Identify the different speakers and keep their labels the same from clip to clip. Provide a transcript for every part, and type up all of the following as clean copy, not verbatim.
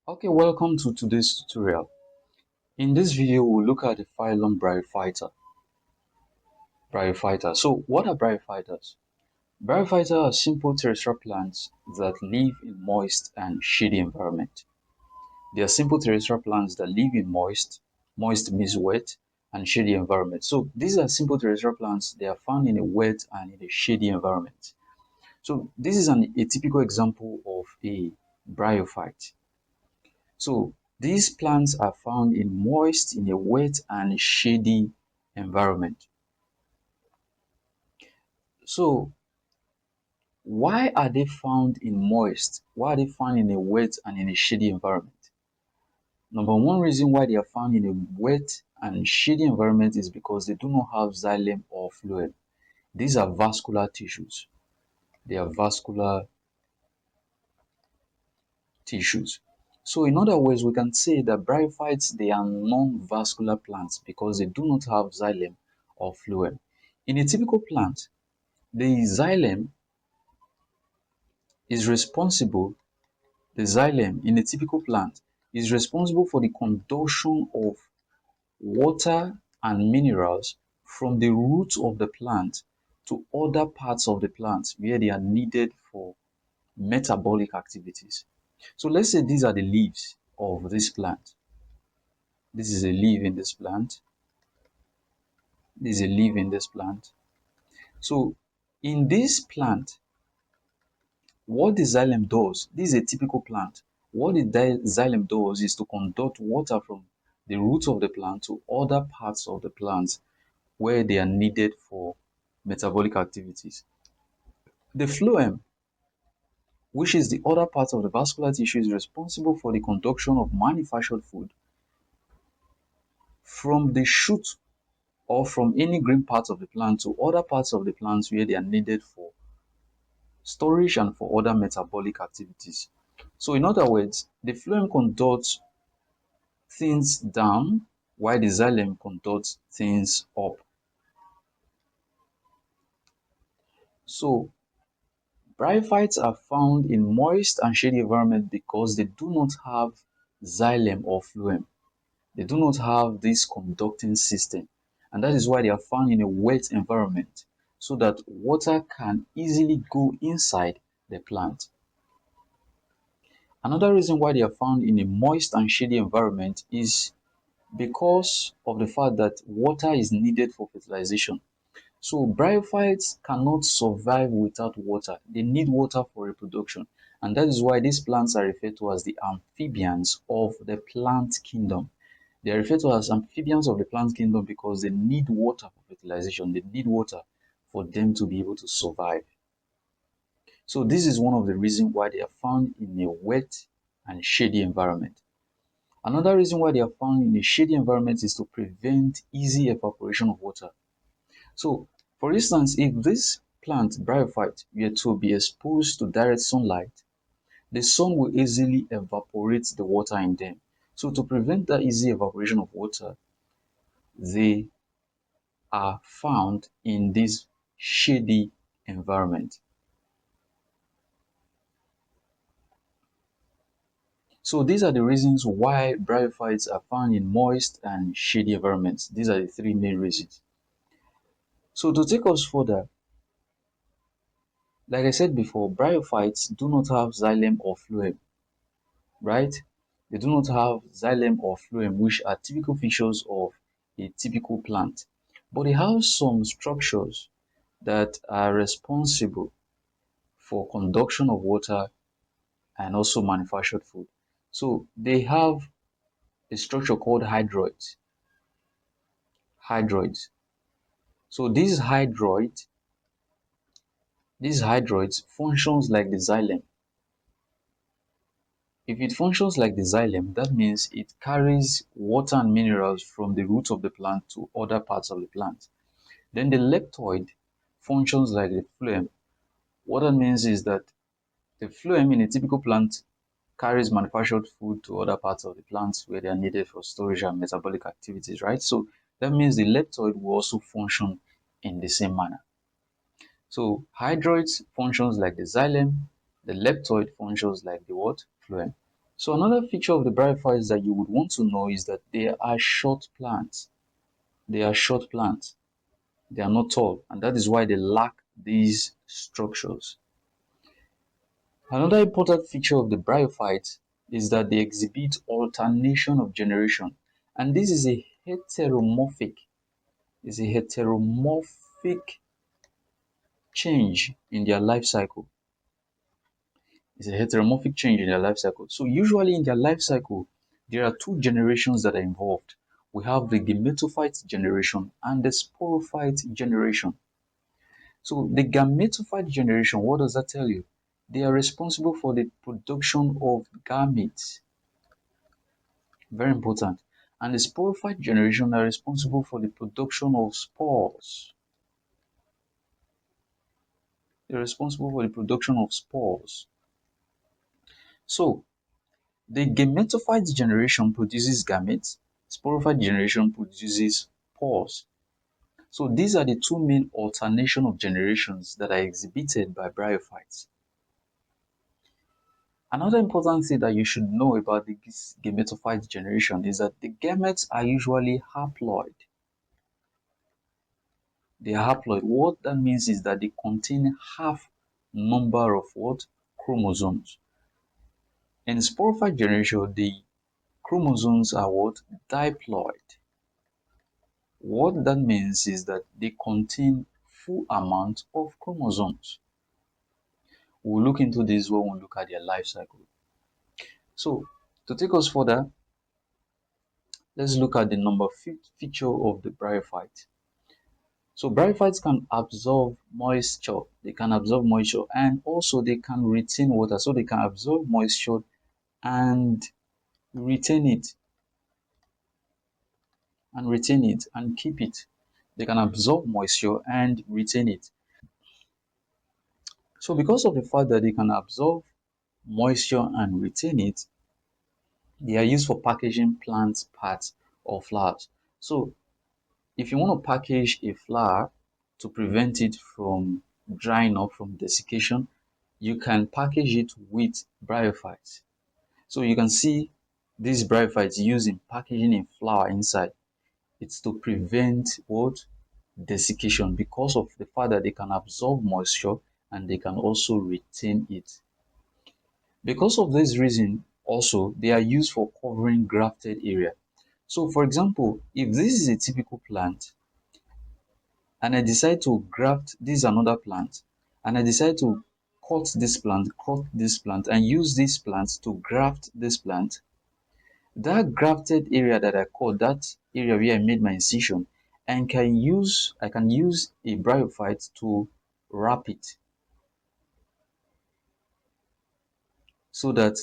Speaker 1: Okay, welcome to today's tutorial. In this video, we'll look at the phylum Bryophyta. So, what are bryophytas? Bryophyta are simple terrestrial plants that live in moist and shady environment. They are simple terrestrial plants that live in moist means wet, and shady environment. So, these are simple terrestrial plants. They are found in a wet and in a shady environment. So, this is a typical example of a bryophyte. So these plants are found in moist, in a wet and shady environment. So why are they found in moist? Why are they found in a wet and in a shady environment? Number one reason why they are found in a wet and shady environment is because they do not have xylem or phloem. These are vascular tissues. They are vascular tissues. So in other words, we can say that bryophytes, they are non-vascular plants because they do not have xylem or phloem. In a typical plant, the xylem is responsible, the xylem in a typical plant is responsible for the conduction of water and minerals from the roots of the plant to other parts of the plant where they are needed for metabolic activities. So let's say these are the leaves of this plant. This is a leaf in this plant. This is a leaf in this plant. So in this plant, what the xylem does, this is a typical plant. What the xylem does is to conduct water from the roots of the plant to other parts of the plant where they are needed for metabolic activities. The phloem, which is the other part of the vascular tissue, is responsible for the conduction of manufactured food from the shoot or from any green part of the plant to other parts of the plant where they are needed for storage and for other metabolic activities. So in other words, the phloem conducts things down while the xylem conducts things up. So bryophytes are found in moist and shady environment because they do not have xylem or phloem. They do not have this conducting system, and that is why they are found in a wet environment so that water can easily go inside the plant. Another reason why they are found in a moist and shady environment is because of the fact that water is needed for fertilization. So bryophytes cannot survive without water. They need water for reproduction. And that is why these plants are referred to as the amphibians of the plant kingdom. They are referred to as amphibians of the plant kingdom because they need water for fertilization. They need water for them to be able to survive. So this is one of the reasons why they are found in a wet and shady environment. Another reason why they are found in a shady environment is to prevent easy evaporation of water. So, for instance, if this plant, bryophyte, were to be exposed to direct sunlight, the sun will easily evaporate the water in them. So, to prevent that easy evaporation of water, they are found in this shady environment. So, these are the reasons why bryophytes are found in moist and shady environments. These are the three main reasons. So, to take us further, like I said before, bryophytes do not have xylem or phloem, right? They do not have xylem or phloem, which are typical features of a typical plant. But they have some structures that are responsible for conduction of water and also manufactured food. So they have a structure called hydroids. Hydroids. So these hydroids functions like the xylem. If it functions like the xylem, that means it carries water and minerals from the roots of the plant to other parts of the plant. Then the leptoid functions like the phloem. What that means is that the phloem in a typical plant carries manufactured food to other parts of the plant where they are needed for storage and metabolic activities, right? So that means the leptoid will also function in the same manner. So hydroids functions like the xylem, the leptoid functions like the what? Phloem. So another feature of the bryophytes that you would want to know is that they are short plants. They are short plants. They are not tall, and that is why they lack these structures. Another important feature of the bryophytes is that they exhibit alternation of generation, and this is a heteromorphic change in their life cycle. It's a heteromorphic change in their life cycle. So usually in their life cycle, there are two generations that are involved. We have the gametophyte generation and the sporophyte generation. So the gametophyte generation, what does that tell you? They are responsible for the production of gametes. Very important. And the sporophyte generation are responsible for the production of spores. They're responsible for the production of spores. So the gametophyte generation produces gametes, sporophyte generation produces spores. So these are the two main alternation of generations that are exhibited by bryophytes. Another important thing that you should know about the gametophyte generation is that the gametes are usually haploid. They are haploid. What that means is that they contain half number of what? Chromosomes. In sporophyte generation, the chromosomes are what? Diploid. What that means is that they contain full amount of chromosomes. We'll look into this when we look at their life cycle. So, to take us further, let's look at the number feature of the bryophyte. So bryophytes can absorb moisture. They can absorb moisture and also they can retain water. So they can absorb moisture and retain it and keep it. They can absorb moisture and retain it. So because of the fact that they can absorb moisture and retain it, they are used for packaging plant parts or flowers. So if you want to package a flower to prevent it from drying up from desiccation, you can package it with bryophytes. So you can see these bryophytes used in packaging a flower inside. It's to prevent what? Desiccation, because of the fact that they can absorb moisture and they can also retain it. Because of this reason, also, they are used for covering grafted area. So for example, if this is a typical plant and I decide to graft this another plant, and I decide to cut this plant, and use this plant to graft this plant, that grafted area that I cut, that area where I made my incision, and I can use a bryophyte to wrap it so that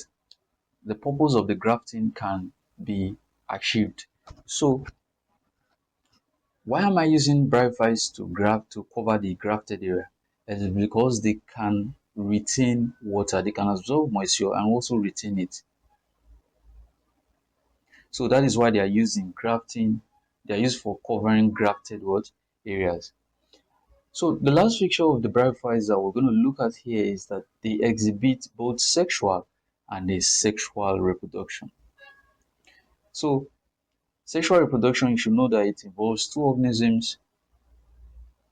Speaker 1: the purpose of the grafting can be achieved. So why am I using bryophytes to graft to cover the grafted area? It is because they can retain water, they can absorb moisture and also retain it. So that is why they are used in grafting. They are used for covering grafted what areas. So the last feature of the bryophytes that we're going to look at here is that they exhibit both sexual and asexual reproduction. So sexual reproduction, you should know that it involves two organisms.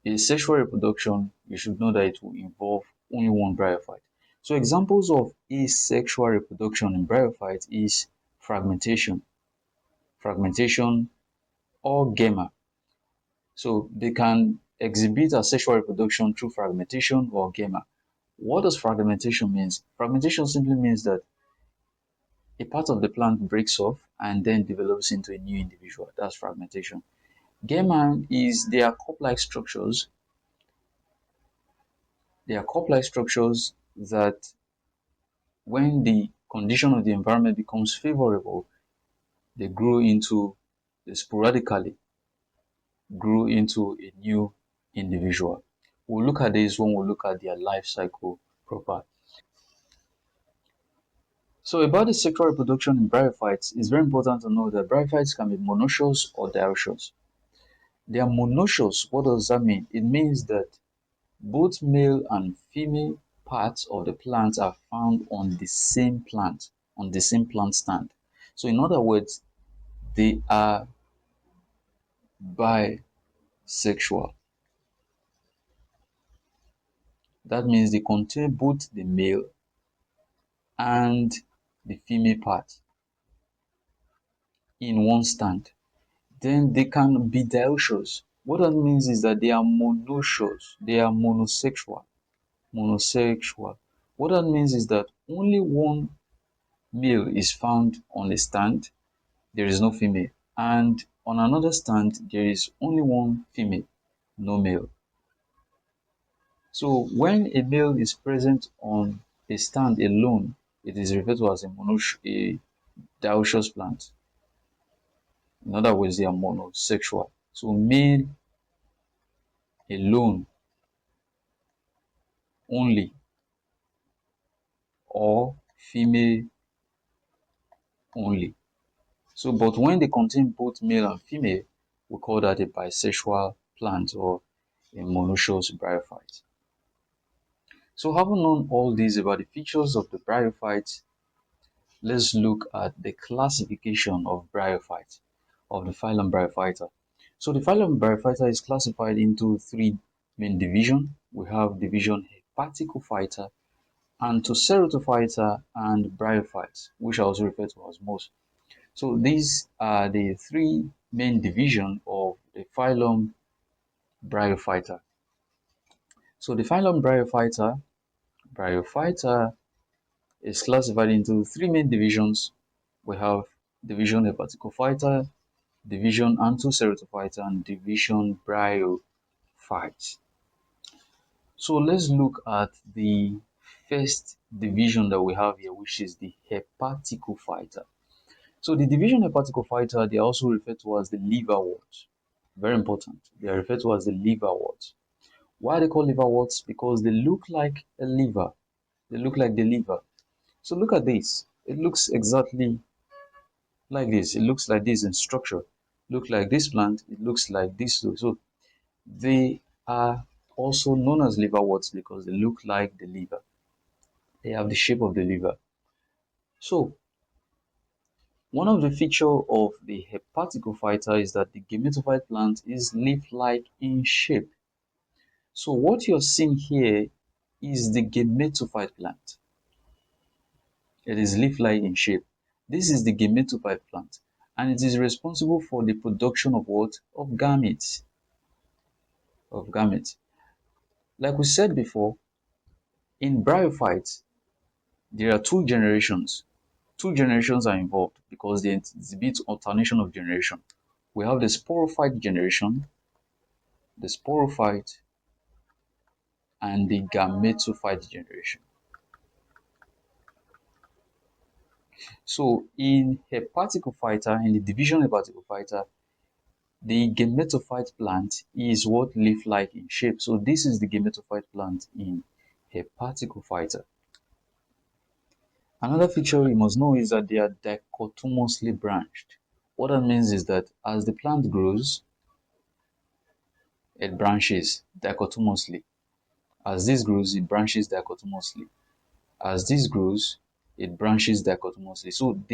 Speaker 1: Asexual reproduction, you should know that it will involve only one bryophyte. So examples of asexual reproduction in bryophytes is fragmentation, fragmentation or gamma. So they can exhibit asexual reproduction through fragmentation or gamma. What does fragmentation mean? Fragmentation simply means that a part of the plant breaks off and then develops into a new individual. That's fragmentation. Gamma is they are cup-like structures. They are cup-like structures that when the condition of the environment becomes favorable, they grow into, they sporadically grow into a new individual. We'll look at this when we look at their life cycle proper. So about the sexual reproduction in bryophytes, it's very important to know that bryophytes can be monoecious or dioecious. They are monoecious. What does that mean? It means that both male and female parts of the plant are found on the same plant, on the same plant stand. So in other words, they are bisexual. That means they contain both the male and the female part in one stand. Then they can be dioecious. What that means is that they are monoecious, they are monosexual. Monosexual. What that means is that only one male is found on a stand, there is no female. And on another stand, there is only one female, no male. So when a male is present on a stand alone, it is referred to as a dioecious plant. In other words, they are monosexual. So male alone only or female only. So, but when they contain both male and female, we call that a bisexual plant or a monoecious bryophyte. So, having known all these about the features of the bryophyte, let's look at the classification of bryophyte, of the phylum Bryophyta. So, the phylum Bryophyta is classified into three main divisions. We have division Hepaticophyta, Antoceratophyta, and Bryophytes, which I also refer to as most. So these are the three main divisions of the phylum Bryophyta. So the phylum Bryophyta is classified into three main divisions. We have division Hepaticophyta, division Antoceratophyta, and division Bryophytes. So let's look at the first division that we have here, which is the Hepaticophyta. So the division Hepaticophyta, they are also referred to as the liverwort. Very important. They are referred to as the liverwort. Why are they called liverworts? Because they look like a liver. They look like the liver. So look at this. It looks exactly like this. It looks like this in structure. Look like this plant. It looks like this. So they are also known as liverworts because they look like the liver. They have the shape of the liver. So one of the features of the Hepaticophyta is that the gametophyte plant is leaf-like in shape. So what you're seeing here is the gametophyte plant. It is leaf-like in shape. This is the gametophyte plant, and it is responsible for the production of what? Of gametes. Of gametes. Like we said before, in bryophytes, there are two generations. Two generations are involved because they exhibit alternation of generation. We have the sporophyte generation, the sporophyte, and the gametophyte generation. So in Hepaticophyta, in the division Hepaticophyta, the gametophyte plant is what leaf-like in shape. So this is the gametophyte plant in Hepaticophyta. Another feature you must know is that they are dichotomously branched. What that means is that as the plant grows, it branches dichotomously. As this grows, it branches dichotomously. As this grows, it branches dichotomously. So